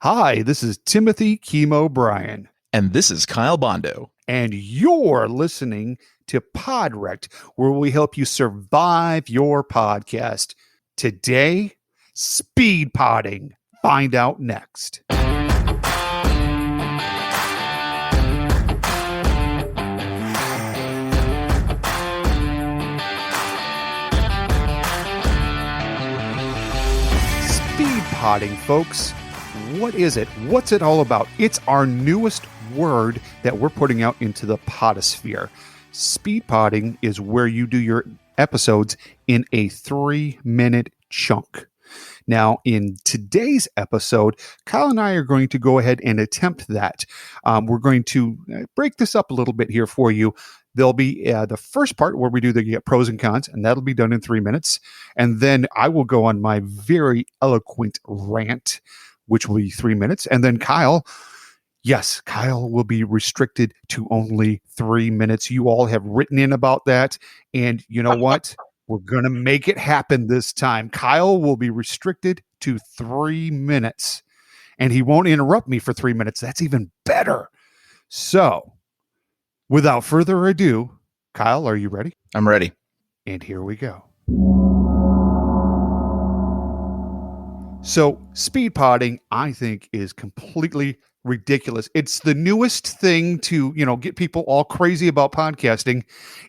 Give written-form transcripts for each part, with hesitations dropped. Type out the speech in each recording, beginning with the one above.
Hi, this is Timothy Kimo Brien. And this is Kyle Bondo. And you're listening to Podwrecked, where we help you survive your podcast. Today, Speedpodding. Find out next. Speedpodding, folks. What is it? What's it all about? It's our newest word that we're putting out into the podosphere. Speedpodding is where you do your episodes in a 3-minute chunk. Now, in today's episode, Kyle and I are going to go ahead and attempt that. We're going to break this up a little bit here for you. There'll be the first part where we do the pros and cons, and that'll be done in 3 minutes. And then I will go on my very eloquent rant, which will be 3 minutes. And then Kyle will be restricted to only 3 minutes. You all have written in about that. And you know what? We're going to make it happen this time. Kyle will be restricted to 3 minutes. And he won't interrupt me for 3 minutes. That's even better. So, without further ado, Kyle, are you ready? I'm ready. And here we go. So, speedpodding, I think, is completely ridiculous. It's the newest thing to, get people all crazy about podcasting.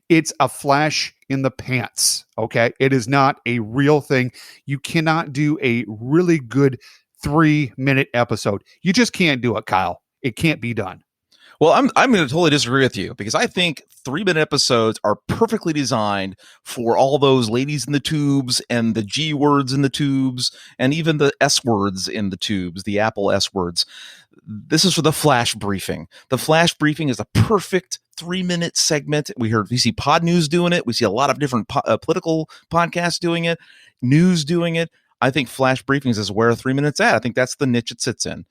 It's a flash in the pants, okay? It is not a real thing. You cannot do a really good 3-minute episode. You just can't do it, Kyle. It can't be done. Well, I'm going to totally disagree with you because I think 3-minute episodes are perfectly designed for all those ladies in the tubes and the G words in the tubes and even the S words in the tubes, the Apple S words. This is for the flash briefing. The flash briefing is a perfect 3-minute segment. We see Pod News doing it. We see a lot of different political podcasts doing it, news doing it. I think flash briefings is where 3 minutes at. I think that's the niche it sits in.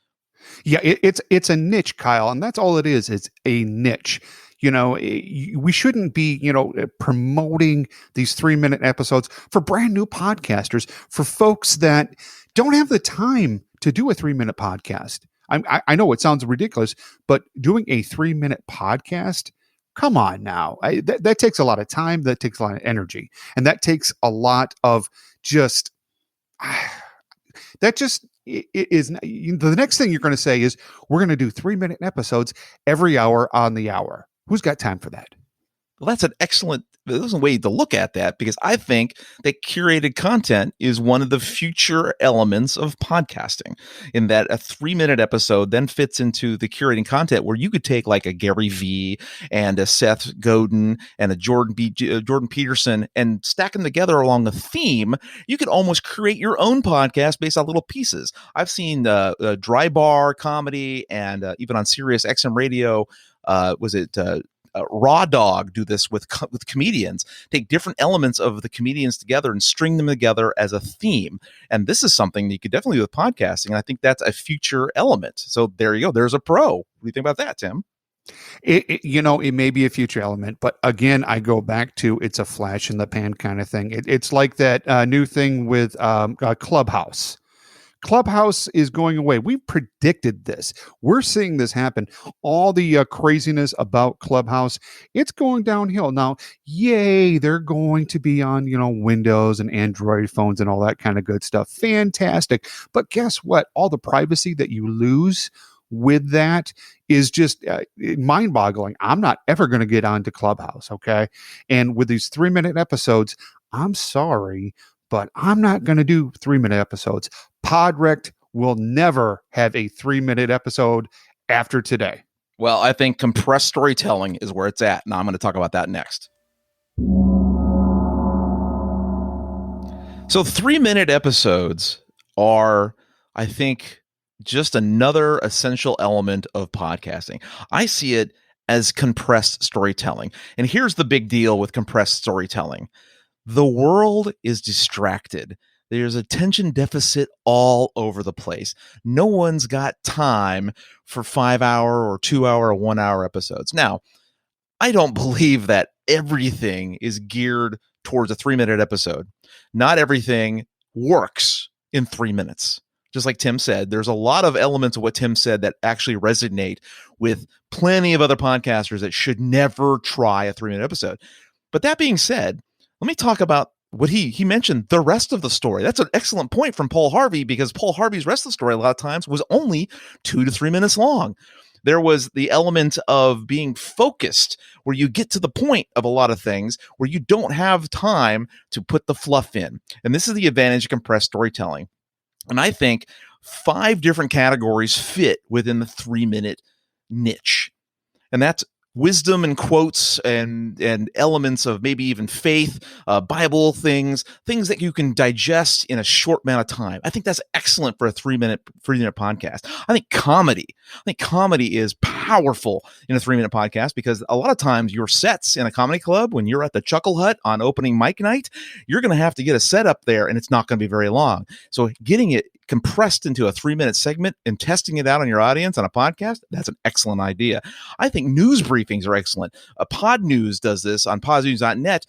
Yeah, it's a niche, Kyle, and that's all it is. It's a niche. We shouldn't be, promoting these 3-minute episodes for brand new podcasters, for folks that don't have the time to do a 3-minute podcast. I know it sounds ridiculous, but doing a 3-minute podcast, come on now. That takes a lot of time. That takes a lot of energy, and that takes a lot of just. That just is the next thing you're going to say is we're going to do 3-minute episodes every hour on the hour. Who's got time for that? Well, that's an excellent way to look at that because I think that curated content is one of the future elements of podcasting in that a 3-minute episode then fits into the curating content where you could take like a Gary V and a Seth Godin and a Jordan Peterson and stack them together along a theme. You could almost create your own podcast based on little pieces. I've seen Dry Bar Comedy and even on Sirius XM Radio, Raw Dog do this with comedians, take different elements of the comedians together and string them together as a theme. And this is something that you could definitely do with podcasting. And I think that's a future element. So there you go. There's a pro. What do you think about that, Tim? It may be a future element, but again, I go back to it's a flash in the pan kind of thing. It's like that new thing with Clubhouse. Clubhouse is going away. We predicted this. We're seeing this happen. All the craziness about Clubhouse, it's going downhill. Now, yay, they're going to be on, Windows and Android phones and all that kind of good stuff. Fantastic. But guess what? All the privacy that you lose with that is just mind-boggling. I'm not ever going to get onto Clubhouse, okay? And with these 3-minute episodes, I'm sorry, but I'm not going to do 3-minute episodes. Podwrecked will never have a 3-minute episode after today. Well, I think compressed storytelling is where it's at. Now I'm going to talk about that next. So 3-minute episodes are, I think, just another essential element of podcasting. I see it as compressed storytelling. And here's the big deal with compressed storytelling. The world is distracted. There's attention deficit all over the place. No one's got time for 5-hour or 2-hour or 1-hour episodes. Now, I don't believe that everything is geared towards a 3-minute episode. Not everything works in 3 minutes. just like Tim said, there's a lot of elements of what Tim said that actually resonate with plenty of other podcasters that should never try a 3-minute episode. But that being said, let me talk about what he mentioned, the rest of the story. That's an excellent point from Paul Harvey, because Paul Harvey's rest of the story a lot of times was only 2 to 3 minutes long. There was the element of being focused, where you get to the point of a lot of things where you don't have time to put the fluff in. And this is the advantage of compressed storytelling. And I think 5 different categories fit within the 3-minute niche. And that's wisdom and quotes and elements of maybe even faith, Bible things that you can digest in a short amount of time. I think that's excellent for a 3-minute podcast. I think comedy is powerful in a 3-minute podcast, because a lot of times your sets in a comedy club, when you're at the Chuckle Hut on opening mic night, you're going to have to get a set up there, and it's not going to be very long. So getting it compressed into a 3-minute segment and testing it out on your audience on a podcast, that's an excellent idea. I think news briefings are excellent. Pod News does this on podnews.net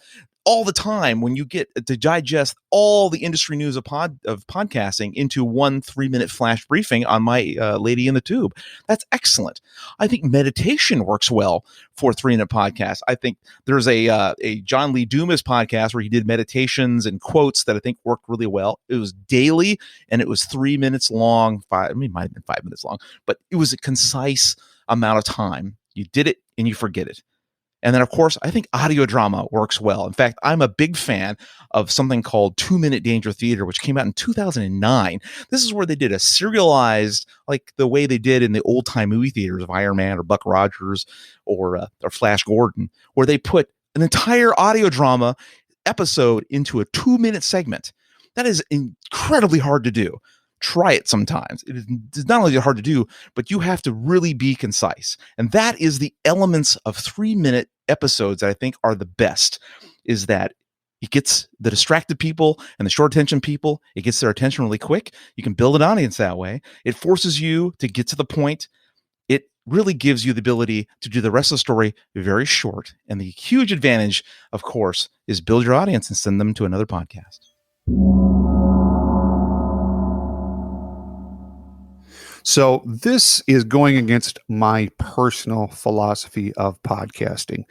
all the time, when you get to digest all the industry news of podcasting into one 3-minute flash briefing on my Lady in the Tube. That's excellent. I think meditation works well for 3-minute podcasts. I think there's a John Lee Dumas podcast where he did meditations and quotes that I think worked really well. It was daily, and it was 3 minutes long. It might have been 5 minutes long, but it was a concise amount of time. You did it and you forget it. And then, of course, I think audio drama works well. In fact, I'm a big fan of something called 2-Minute Danger Theater, which came out in 2009. This is where they did a serialized, like the way they did in the old-time movie theaters of Iron Man or Buck Rogers or Flash Gordon, where they put an entire audio drama episode into a 2-minute segment. That is incredibly hard to do. Try it sometimes. It is not only hard to do, but you have to really be concise. And that is the elements of 3-minute episodes that I think are the best, is that it gets the distracted people and the short attention people, it gets their attention really quick. You can build an audience that way. It forces you to get to the point. It really gives you the ability to do the rest of the story very short. And the huge advantage, of course, is build your audience and send them to another podcast. So this is going against my personal philosophy of podcasting.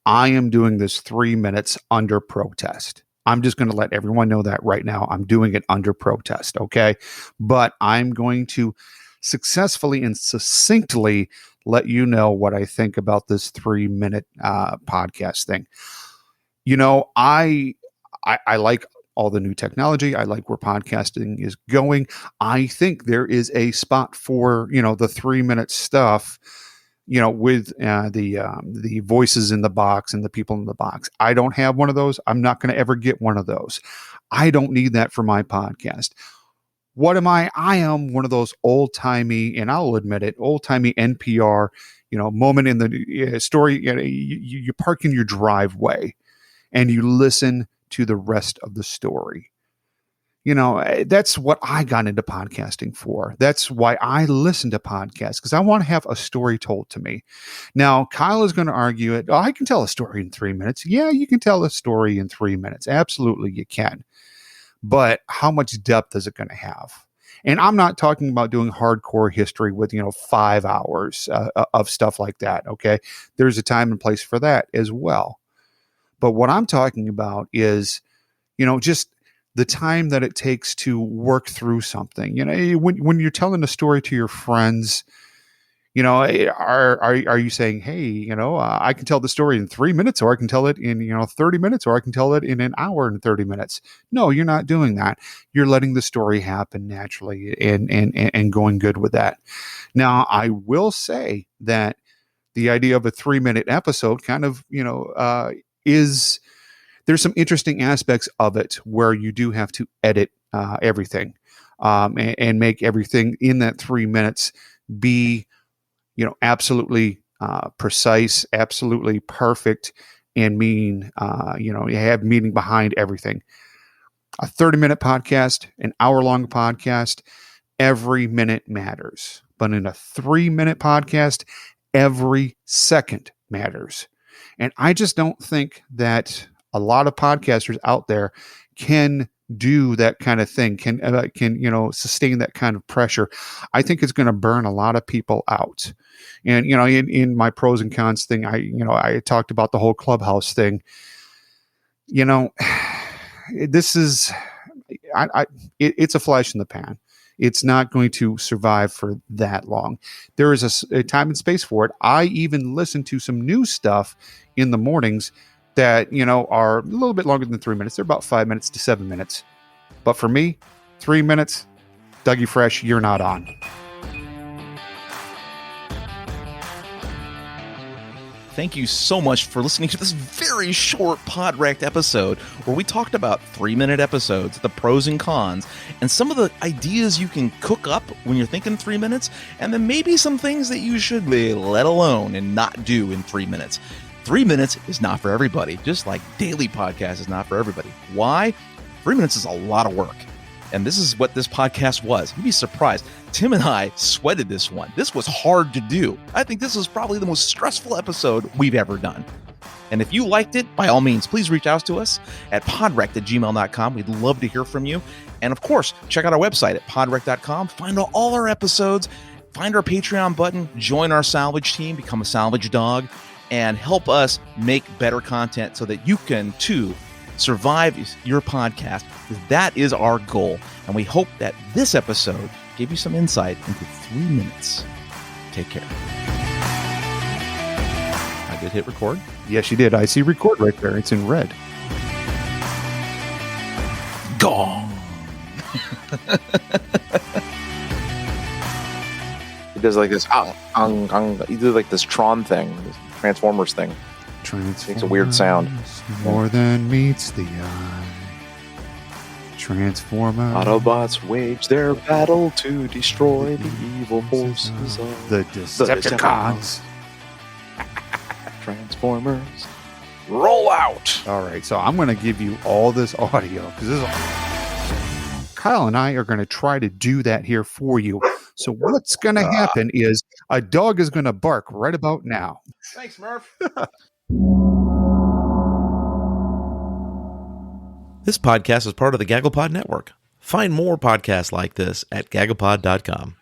I am doing this 3 minutes under protest. I'm just going to let everyone know that right now. I'm doing it under protest, okay? But I'm going to successfully and succinctly let you know what I think about this 3-minute podcast thing. You know, I like all the new technology. I like where podcasting is going. I think there is a spot for, the 3-minute stuff, with the voices in the box and the people in the box. I don't have one of those. I'm not going to ever get one of those. I don't need that for my podcast. What am I? I am one of those old-timey, and I'll admit it, old-timey NPR, moment in the story. You park in your driveway and you listen to the rest of the story. That's what I got into podcasting for. That's why I listen to podcasts, because I want to have a story told to me. Now, Kyle is going to argue it. Oh, I can tell a story in 3 minutes. Yeah, you can tell a story in 3 minutes. Absolutely, you can. But how much depth is it going to have? And I'm not talking about doing hardcore history with, 5 hours of stuff like that. Okay. There's a time and place for that as well. But what I'm talking about is, just the time that it takes to work through something. When you're telling a story to your friends, are you saying, hey, I can tell the story in 3 minutes, or I can tell it in 30 minutes, or I can tell it in an hour and 30 minutes. No, you're not doing that. You're letting the story happen naturally and going good with that. Now, I will say that the idea of a 3-minute episode kind of, there's some interesting aspects of it where you do have to edit everything and make everything in that 3 minutes be, absolutely precise, absolutely perfect, and mean, you have meaning behind everything. A 30-minute podcast, an hour-long podcast, every minute matters. But in a 3-minute podcast, every second matters. And I just don't think that a lot of podcasters out there can do that kind of thing, can sustain that kind of pressure, I think it's going to burn a lot of people out. And in my pros and cons thing, I talked about the whole Clubhouse thing. This is it's a flash in the pan. It's not going to survive for that long. There is a time and space for it. I even listen to some new stuff in the mornings that, are a little bit longer than 3 minutes. They're about 5 minutes to 7 minutes. But for me, 3 minutes, Dougie Fresh, you're not on. Thank you so much for listening to this very short Podwrecked episode where we talked about 3-minute episodes, the pros and cons, and some of the ideas you can cook up when you're thinking 3 minutes, and then maybe some things that you should let alone and not do in 3 minutes. 3 minutes is not for everybody, just like daily podcast is not for everybody. Why? 3 minutes is a lot of work. And this is what this podcast was. You'd be surprised. Tim and I sweated this one. This was hard to do. I think this was probably the most stressful episode we've ever done. And if you liked it, by all means, please reach out to us at podwrecked@gmail.com. We'd love to hear from you. And of course, check out our website at podwrecked.com. Find all our episodes. Find our Patreon button. Join our salvage team. Become a salvage dog. And help us make better content so that you can, too, survive your podcast. That is our goal. And we hope that this episode gave you some insight into 3 minutes. Take care. I did hit record. Yes, you did. I see record right there. It's in red. Gone. He does like this, he did like this Tron thing, this Transformers thing. Makes a weird sound. More than meets the eye. Transformers. Autobots wage their battle to destroy the evil forces of the Decepticons. Transformers. Roll out. All right, so I'm going to give you all this audio because Kyle and I are going to try to do that here for you. So what's going to happen is a dog is going to bark right about now. Thanks, Murph. This podcast is part of the GagglePod Network. Find more podcasts like this at gagglepod.com.